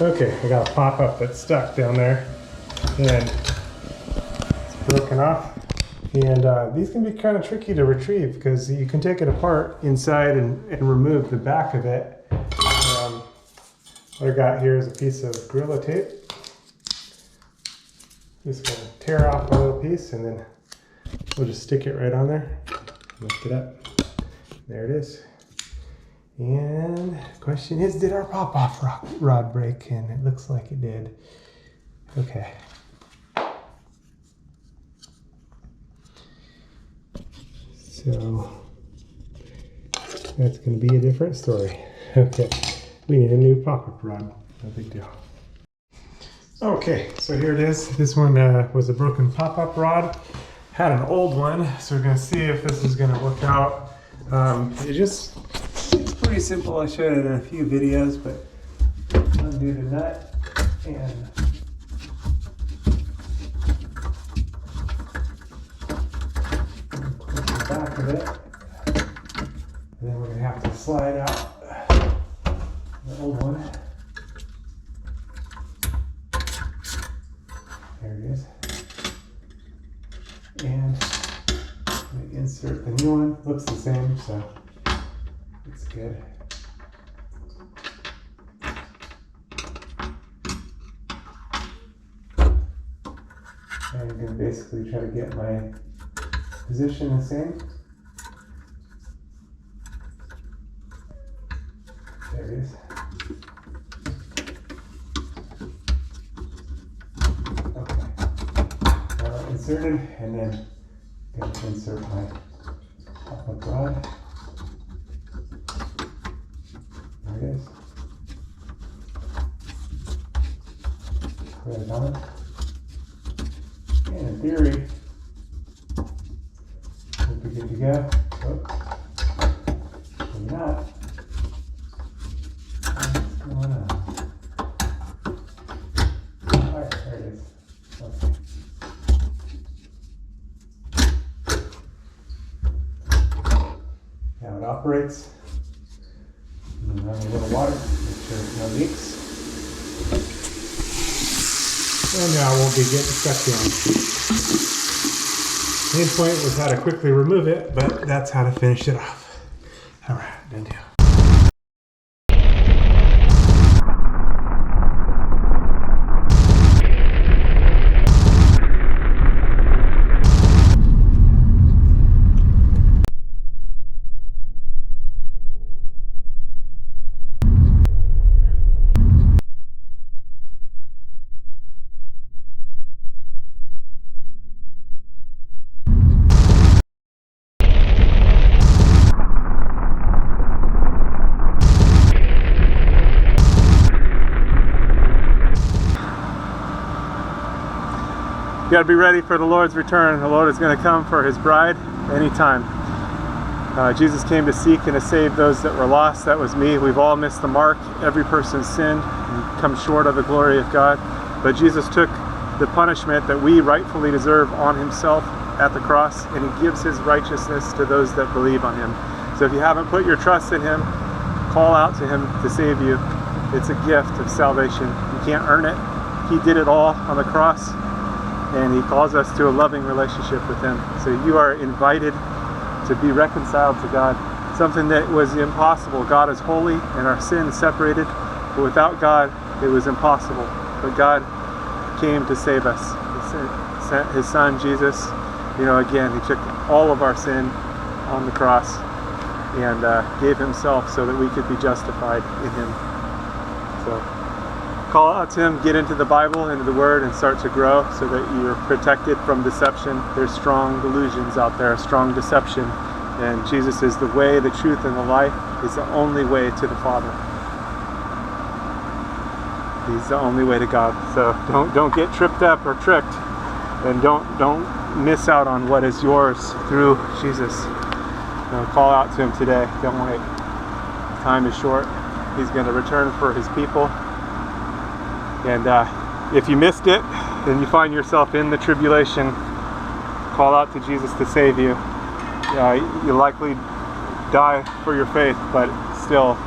Okay, I got a pop-up that's stuck down there, and it's broken off. And these can be kind of tricky to retrieve because you can take it apart inside and remove the back of it. What I got here is a piece of Gorilla Tape. Just gonna tear off a little piece and then we'll just stick it right on there. Lift it up. There it is. And the question is, did our pop-off rod break? And it looks like it did. Okay. So that's going to be a different story. Okay, we need a new pop-up rod. No big deal. Okay, so here it is. This one was a broken pop-up rod. Had an old one, so we're going to see if this is going to work out. It's pretty simple. I showed it in a few videos, but undo the nut and back of it, and then we're going to have to slide out the old one. There it is. And insert the new one. Looks the same, so it's good. And I'm going to basically try to get my position the same. There it is. Okay. Now inserted, and then I'm going to insert my pop-up rod. There it is. Put it on. And in theory, we'll be good to go. Oh, maybe not. What's going on? Alright, there it is. Okay. Now it operates. And run a little water, make sure there's no leaks. And now we'll be getting stuck in. Main point was how to quickly remove it, but that's how to finish it off. All right, done deal. You got to be ready for the Lord's return. The Lord is going to come for his bride anytime. Jesus came to seek and to save those that were lost. That was me. We've all missed the mark. Every person's sinned and come short of the glory of God. But Jesus took the punishment that we rightfully deserve on himself at the cross, and he gives his righteousness to those that believe on him. So if you haven't put your trust in him, call out to him to save you. It's a gift of salvation. You can't earn it. He did it all on the cross. And he calls us to a loving relationship with him. So you are invited to be reconciled to God. Something that was impossible. God is holy and our sin is separated. But without God, it was impossible. But God came to save us. He sent his son, Jesus. You know, again, he took all of our sin on the cross and gave himself so that we could be justified in him. So call out to him, get into the Bible, into the Word, and start to grow so that you're protected from deception. There's strong delusions out there, strong deception. And Jesus is the way, the truth, and the life. He's the only way to the Father. He's the only way to God. So don't get tripped up or tricked, and don't miss out on what is yours through Jesus. Call out to him today. Don't wait. Time is short. He's going to return for his people. And if you missed it and you find yourself in the tribulation, call out to Jesus to save you. You'll likely die for your faith, but still,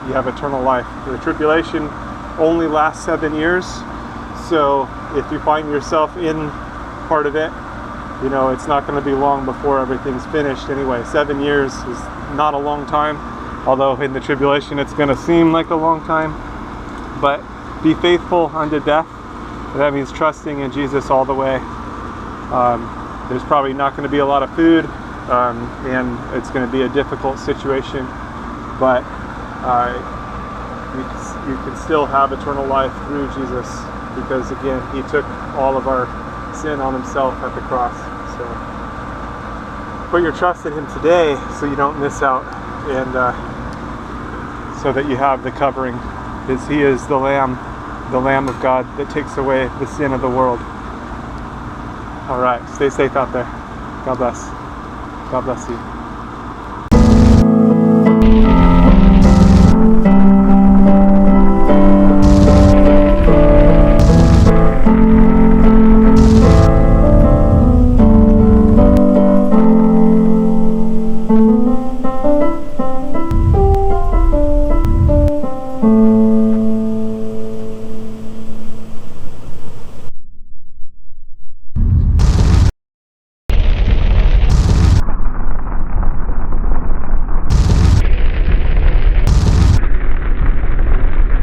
you have eternal life. The tribulation only lasts 7 years. So if you find yourself in part of it, you know, it's not going to be long before everything's finished anyway. 7 years is not a long time, although in the tribulation it's going to seem like a long time. But be faithful unto death. That means trusting in Jesus all the way. There's probably not going to be a lot of food, and it's going to be a difficult situation, but you can still have eternal life through Jesus, because again, he took all of our sin on himself at the cross. So put your trust in him today so you don't miss out, and so that you have the covering, because he is the Lamb of God that takes away the sin of the world. All right, stay safe out there. God bless. God bless you.